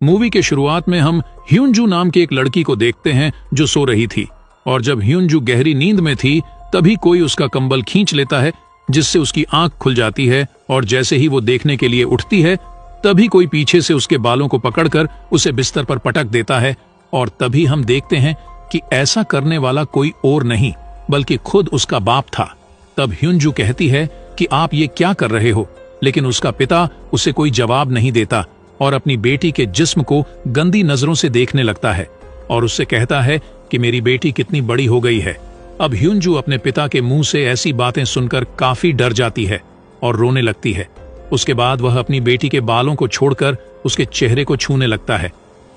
Movie के शुरुआत में हम ह्यूनजू नाम की एक लड़की को देखते हैं जो सो रही थी, और जब ह्यूनजू गहरी नींद में थी तभी कोई उसका कंबल खींच लेता है, जिससे उसकी आंख खुल जाती है। और जैसे ही वो देखने के लिए उठती है तभी कोई पीछे से उसके बालों को पकड़कर उसे बिस्तर पर पटक देता है। और तभी हम देखते हैं कि ऐसा करने वाला कोई और नहीं बल्कि खुद उसका बाप था। तब ह्यूनजू कहती है कि आप ये क्या कर रहे हो, लेकिन उसका पिता उसे कोई जवाब नहीं देता और अपनी बेटी के जिस्म को गंदी नजरों से देखने लगता है और उससे कहता है कि मेरी बेटी कितनी बड़ी हो गई है। अब ह्यूनजू अपने पिता के मुंह से ऐसी बातें सुनकर काफी डर जाती है और रोने लगती है। उसके बाद वह अपनी बेटी के बालों को छोड़कर उसके चेहरे को छूने लगता है,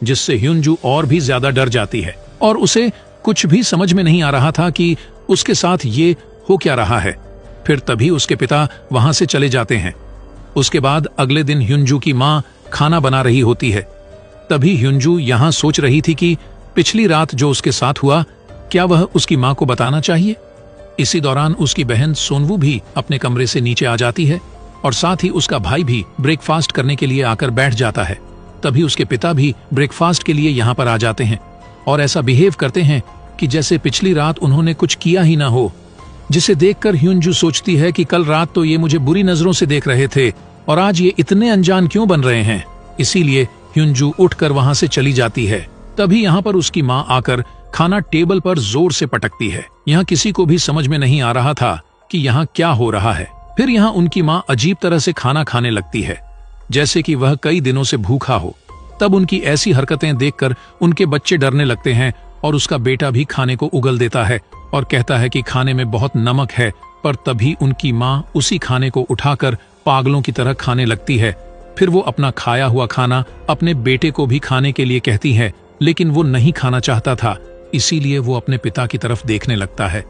जिससे ह्यूनजू और भी ज्यादा डर जाती है और उसे कुछ भी समझ में नहीं आ रहा था कि उसके साथ ये हो क्या रहा है। फिर तभी उसके पिता वहां से चले जाते हैं। उसके बाद अगले दिन ह्यूनजू की माँ खाना बना रही होती है। तभी ह्यूनजू यहाँ सोच रही थी कि पिछली रात जो उसके साथ हुआ क्या वह उसकी माँ को बताना चाहिए। इसी दौरान उसकी बहन सोनवू भी अपने कमरे से नीचे आ जाती है और साथ ही उसका भाई भी ब्रेकफास्ट करने के लिए आकर बैठ जाता है। तभी उसके पिता भी ब्रेकफास्ट के लिए यहाँ पर आ जाते हैं और ऐसा बिहेव करते हैं कि जैसे पिछली रात उन्होंने कुछ किया ही ना हो, जिसे देखकर ह्यूनजू सोचती है कि कल रात तो ये मुझे बुरी नजरों से देख रहे थे और आज ये इतने अनजान क्यों बन रहे हैं। इसीलिए ह्यूनजू उठकर वहां से चली जाती है। तभी यहाँ पर उसकी माँ आकर खाना टेबल पर जोर से पटकती है। यहाँ किसी को भी समझ में नहीं आ रहा था कि यहाँ क्या हो रहा है। फिर यहाँ उनकी माँ अजीब तरह से खाना खाने लगती है, जैसे कि वह कई दिनों से भूखा हो। तब उनकी ऐसी हरकतें देखकर उनके बच्चे डरने लगते हैं और उसका बेटा भी खाने को उगल देता है और कहता है कि खाने में बहुत नमक है। पर तभी उनकी माँ उसी खाने को उठाकर पागलों की तरह खाने लगती है। फिर वो अपना खाया हुआ खाना अपने बेटे को भी खाने के लिए कहती है, लेकिन वो नहीं खाना चाहता था, इसीलिए वो अपने पिता की तरफ देखने लगता है।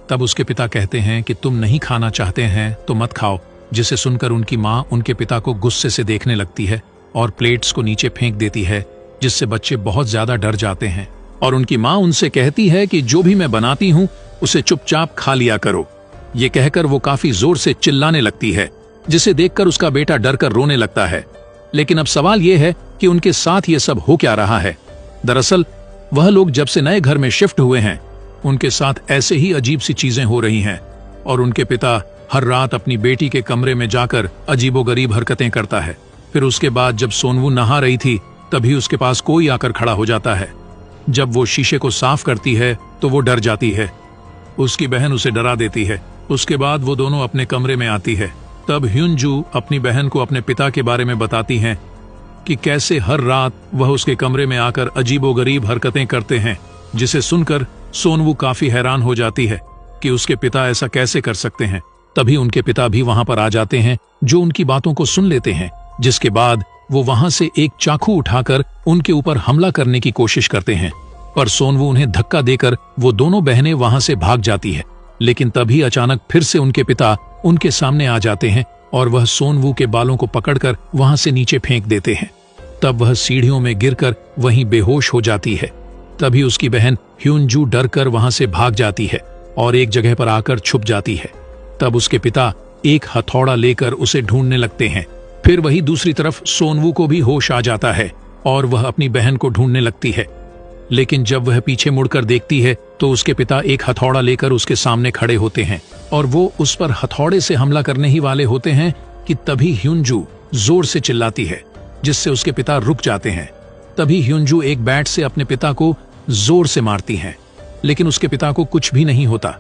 तब उसके पिता कहते हैं कि तुम नहीं खाना चाहते हैं तो मत खाओ, जिसे सुनकर उनकी माँ उनके पिता को गुस्से से देखने लगती है और प्लेट्स को नीचे फेंक देती है, जिससे बच्चे बहुत ज्यादा डर जाते हैं। और उनकी माँ उनसे कहती है कि जो भी मैं बनाती हूँ उसे चुपचाप खा लिया करो। ये कहकर वो काफी जोर से चिल्लाने लगती है, जिसे देखकर उसका बेटा डरकर रोने लगता है। लेकिन अब सवाल ये है कि उनके साथ ये सब हो क्या रहा है। दरअसल वह लोग जब से नए घर में शिफ्ट हुए हैं उनके साथ ऐसे ही अजीब सी चीजें हो रही हैं और उनके पिता हर रात अपनी बेटी के कमरे में जाकर अजीबोगरीब हरकतें करता है। फिर उसके बाद जब सोनवू नहा रही थी तभी उसके पास कोई आकर खड़ा हो जाता है। जब वो शीशे को साफ करती है तो वो डर जाती है। उसकी बहन उसे डरा देती है। उसके बाद वो दोनों अपने कमरे में आती है। तब ह्यूनजू अपनी बहन को अपने पिता के बारे में बताती हैं कि कैसे हर रात वह उसके कमरे में आकर अजीबोगरीब हरकतें करते हैं, जिसे सुनकर सोनवू काफी हैरान हो जाती है कि उसके पिता ऐसा कैसे कर सकते हैं। तभी उनके पिता भी वहां पर आ जाते हैं, जो उनकी बातों को सुन लेते हैं, जिसके बाद वो वहां से एक चाकू उठाकर उनके ऊपर हमला करने की कोशिश करते हैं। पर सोनवू उन्हें धक्का देकर वो दोनों बहनें वहां से भाग जाती है। लेकिन तभी अचानक फिर से उनके पिता उनके सामने आ जाते हैं और वह सोनवू के बालों को पकड़कर वहां से नीचे फेंक देते हैं। तब वह सीढ़ियों में गिरकर वहीं बेहोश हो जाती है। तभी उसकी बहन ह्यूनजू डरकर वहां से भाग जाती है और एक जगह पर आकर छुप जाती है। तब उसके पिता एक हथौड़ा लेकर उसे ढूंढने लगते हैं। फिर वही दूसरी तरफ सोनवू को भी होश आ जाता है और वह अपनी बहन को ढूंढने लगती है। लेकिन जब वह पीछे मुड़कर देखती है तो उसके पिता एक हथौड़ा लेकर उसके सामने खड़े होते हैं और वो उस पर हथौड़े से हमला करने ही वाले होते हैं कि तभी ह्यूनजू जोर से चिल्लाती है, जिससे उसके पिता रुक जाते हैं। तभी ह्यूनजू एक बैट से अपने पिता को जोर से मारती हैं, लेकिन उसके पिता को कुछ भी नहीं होता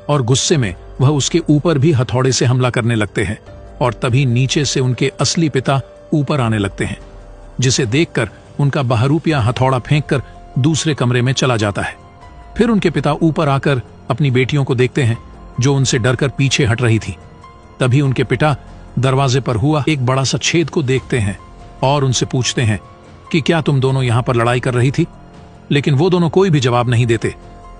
और गुस्से में वह उसके ऊपर भी हथौड़े से हमला करने लगते हैं। और तभी नीचे से उनके असली पिता ऊपर आने लगते हैं, जिसे देखकर उनका बहरूपिया हथौड़ा फेंककर दूसरे कमरे में चला जाता है। फिर उनके पिता ऊपर आकर अपनी बेटियों को देखते हैं, जो उनसे डरकर पीछे हट रही थी। तभी उनके पिता दरवाजे पर हुआ एक बड़ा सा छेद को देखते हैं और उनसे पूछते हैं कि क्या तुम दोनों यहाँ पर लड़ाई कर रही थी। लेकिन वो दोनों कोई भी जवाब नहीं देते।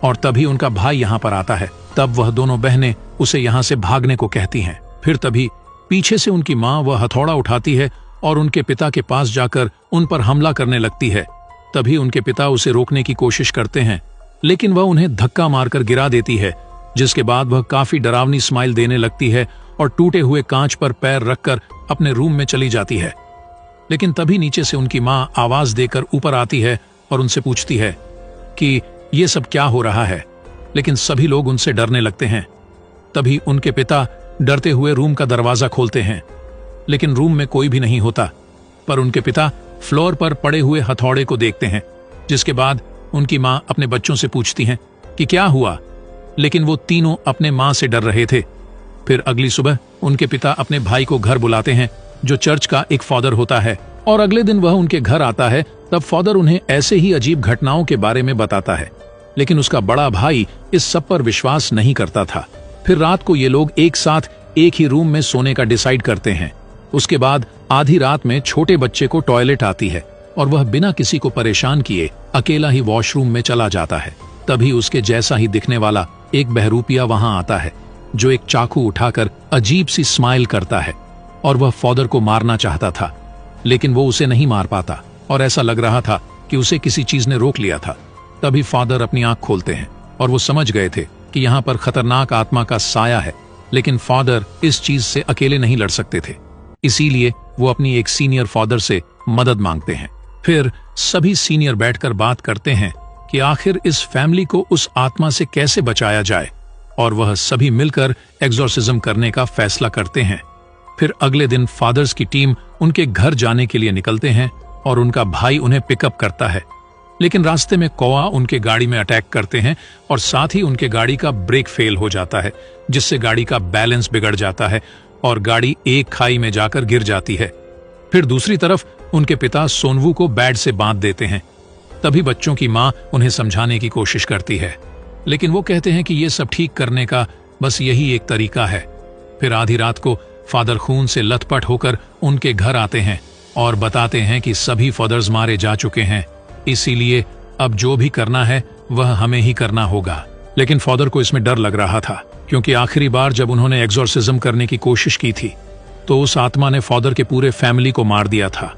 और तभी उनका भाई यहाँ पर आता है। तब वह दोनों बहनें उसे यहाँ से भागने को कहती हैं। फिर तभी पीछे से उनकी माँ वह हथौड़ा उठाती है और उनके पिता के पास जाकर उन पर हमला करने लगती है। तभी उनके पिता उसे रोकने की कोशिश करते हैं, लेकिन वह उन्हें धक्का मारकर गिरा देती है, जिसके बाद वह काफी डरावनी स्माइल देने लगती है और टूटे हुए कांच पर पैर रखकर अपने रूम में चली जाती है। लेकिन तभी नीचे से उनकी माँ आवाज देकर ऊपर आती है और उनसे पूछती है कि ये सब क्या हो रहा है। लेकिन सभी लोग उनसे डरने लगते हैं। तभी उनके पिता डरते हुए रूम का दरवाजा खोलते हैं, लेकिन रूम में कोई भी नहीं होता। पर उनके पिता फ्लोर पर पड़े हुए हथौड़े को देखते हैं, जिसके बाद उनकी माँ अपने बच्चों से पूछती हैं कि क्या हुआ, लेकिन वो तीनों अपने माँ से डर रहे थे। फिर अगली सुबह उनके पिता अपने भाई को घर बुलाते हैं, जो चर्च का एक फादर होता है, और अगले दिन वह उनके घर आता है। तब फादर उन्हें ऐसे ही अजीब घटनाओं के बारे में बताता है, लेकिन उसका बड़ा भाई इस सब पर विश्वास नहीं करता था। फिर रात को ये लोग एक साथ एक ही रूम में सोने का डिसाइड करते हैं। उसके बाद आधी रात में छोटे बच्चे को टॉयलेट आती है और वह बिना किसी को परेशान किए अकेला ही वॉशरूम में चला जाता है। तभी उसके जैसा ही दिखने वाला एक बहरूपिया वहां आता है, जो एक चाकू उठाकर अजीब सी स्माइल करता है, और वह फादर को मारना चाहता था, लेकिन वो उसे नहीं मार पाता और ऐसा लग रहा था कि उसे किसी चीज ने रोक लिया था। तभी फादर अपनी आंख खोलते हैं और वो समझ गए थे कि यहाँ पर खतरनाक आत्मा का साया है, लेकिन फादर इस चीज से अकेले नहीं लड़ सकते थे, इसीलिए वो अपनी एक सीनियर फादर से मदद मांगते हैं। फिर सभी सीनियर बैठकर बात करते हैं कि आखिर इस फैमिली को उस आत्मा से कैसे बचाया जाए, और वह सभी मिलकर एग्जॉर्सिज्म करने का फैसला करते हैं। फिर अगले दिन फादर्स की टीम उनके घर जाने के लिए निकलते हैं और उनका भाई उन्हें पिकअप करता है, लेकिन रास्ते में कौआ उनके गाड़ी में अटैक करते हैं और साथ ही उनके गाड़ी का ब्रेक फेल हो जाता है, जिससे गाड़ी का बैलेंस बिगड़ जाता है और गाड़ी एक खाई में जाकर गिर जाती है। फिर दूसरी तरफ उनके पिता सोनवू को बेड से बांध देते हैं। तभी बच्चों की माँ उन्हें समझाने की कोशिश करती है, लेकिन वो कहते हैं कि ये सब ठीक करने का बस यही एक तरीका है। फिर आधी रात को फादर खून से लथपथ होकर उनके घर आते हैं और बताते हैं कि सभी फादर्स मारे जा चुके हैं, इसीलिए अब जो भी करना है वह हमें ही करना होगा। लेकिन फादर को इसमें डर लग रहा था, क्योंकि आखिरी बार जब उन्होंने एग्जॉर्सिज्म करने की कोशिश की थी तो उस आत्मा ने फादर के पूरे फैमिली को मार दिया था,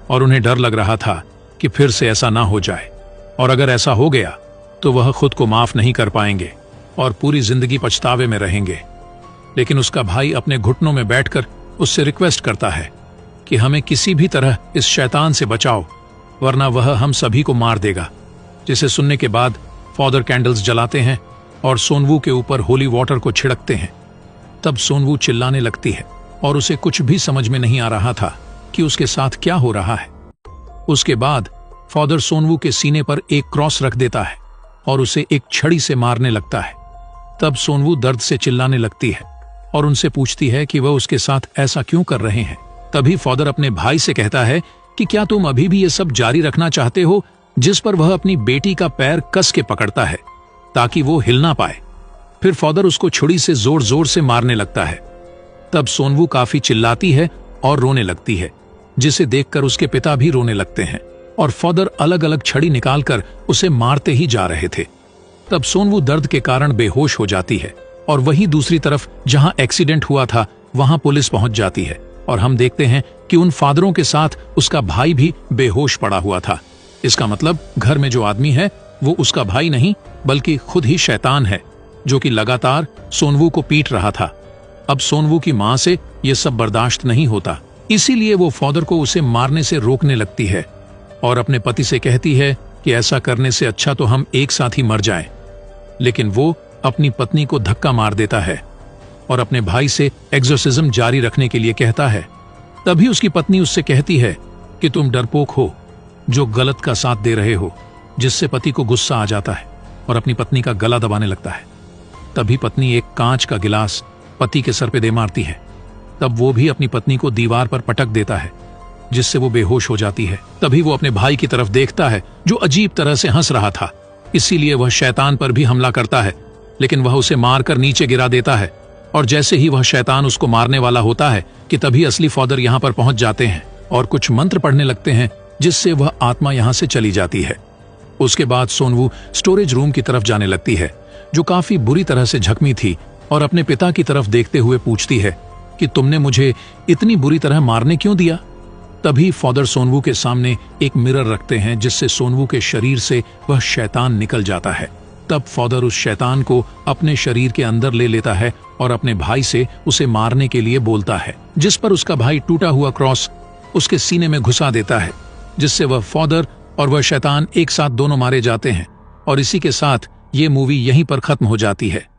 और उन्हें डर लग रहा था कि फिर से ऐसा ना हो जाए, और अगर ऐसा हो गया तो वह खुद को माफ नहीं कर पाएंगे और पूरी जिंदगी पछतावे में रहेंगे। लेकिन उसका भाई अपने घुटनों में बैठकर उससे रिक्वेस्ट करता है कि हमें किसी भी तरह इस शैतान से बचाओ, वरना वह हम सभी को मार देगा। जिसे सुनने के बाद फादर कैंडल्स जलाते हैं और सोनवू के ऊपर होली वाटर को छिड़कते हैं। तब सोनवू चिल्लाने लगती है और उसे कुछ भी समझ में नहीं आ रहा था कि उसके साथ क्या हो रहा है। उसके बाद फादर सोनवू के सीने पर एक क्रॉस रख देता है और उसे एक छड़ी से मारने लगता है। तब सोनवू दर्द से चिल्लाने लगती है और उनसे पूछती है कि वह उसके साथ ऐसा क्यों कर रहे हैं। तभी फादर अपने भाई से कहता है कि क्या तुम अभी भी ये सब जारी रखना चाहते हो, जिस पर वह अपनी बेटी का पैर कस के पकड़ता है ताकि वो हिल ना पाए। फिर फादर उसको छुरी से जोर जोर से मारने लगता है। तब सोनवू काफी चिल्लाती है और रोने लगती है, जिसे देखकर उसके पिता भी रोने लगते हैं, और फादर अलग अलग छड़ी निकालकर उसे मारते ही जा रहे थे। तब सोनवू दर्द के कारण बेहोश हो जाती है, और वहीं दूसरी तरफ जहां एक्सीडेंट हुआ था वहां पुलिस पहुंच जाती है, और हम देखते हैं कि उन फादरों के साथ उसका भाई भी बेहोश पड़ा हुआ था। इसका मतलब घर में जो आदमी है वो उसका भाई नहीं बल्कि खुद ही शैतान है, जो कि लगातार सोनवू को पीट रहा था। अब सोनवू की मां से यह सब बर्दाश्त नहीं होता, इसीलिए वो फादर को उसे मारने से रोकने लगती है और अपने पति से कहती है कि ऐसा करने से अच्छा तो हम एक साथ ही मर जाएं। लेकिन वो अपनी पत्नी को धक्का मार देता है और अपने भाई से एग्जॉर्सिज्म जारी रखने के लिए कहता है। तभी उसकी पत्नी उससे कहती है कि तुम डरपोक हो जो गलत का साथ दे रहे हो, जिससे पति को गुस्सा आ जाता है और अपनी पत्नी का गला दबाने लगता है। तभी पत्नी एक कांच का गिलास पति के सर पे दे मारती है। तब वो भी अपनी पत्नी को दीवार पर पटक देता है, जिससे वो बेहोश हो जाती है। तभी वो अपने भाई की तरफ देखता है जो अजीब तरह से हंस रहा था, इसीलिए वह शैतान पर भी हमला करता है, लेकिन वह उसे मारकर नीचे गिरा देता है। और जैसे ही वह शैतान उसको मारने वाला होता है कि तभी असली फादर यहाँ पर पहुंच जाते हैं और कुछ मंत्र पढ़ने लगते हैं, जिससे वह आत्मा यहाँ से चली जाती है। उसके बाद सोनवू स्टोरेज रूम की तरफ जाने लगती है, जो काफी बुरी तरह से जख्मी थी, और अपने पिता की तरफ देखते हुए पूछती है कि तुमने मुझे इतनी बुरी तरह मारने क्यों दिया। तभी फादर सोनवू के सामने एक मिरर रखते हैं, जिससे सोनवू के शरीर से वह शैतान निकल जाता है। तब फादर उस शैतान को अपने शरीर के अंदर ले लेता है और अपने भाई से उसे मारने के लिए बोलता है, जिस पर उसका भाई टूटा हुआ क्रॉस उसके सीने में घुसा देता है, जिससे वह फादर और वह शैतान एक साथ दोनों मारे जाते हैं। और इसी के साथ ये मूवी यहीं पर खत्म हो जाती है।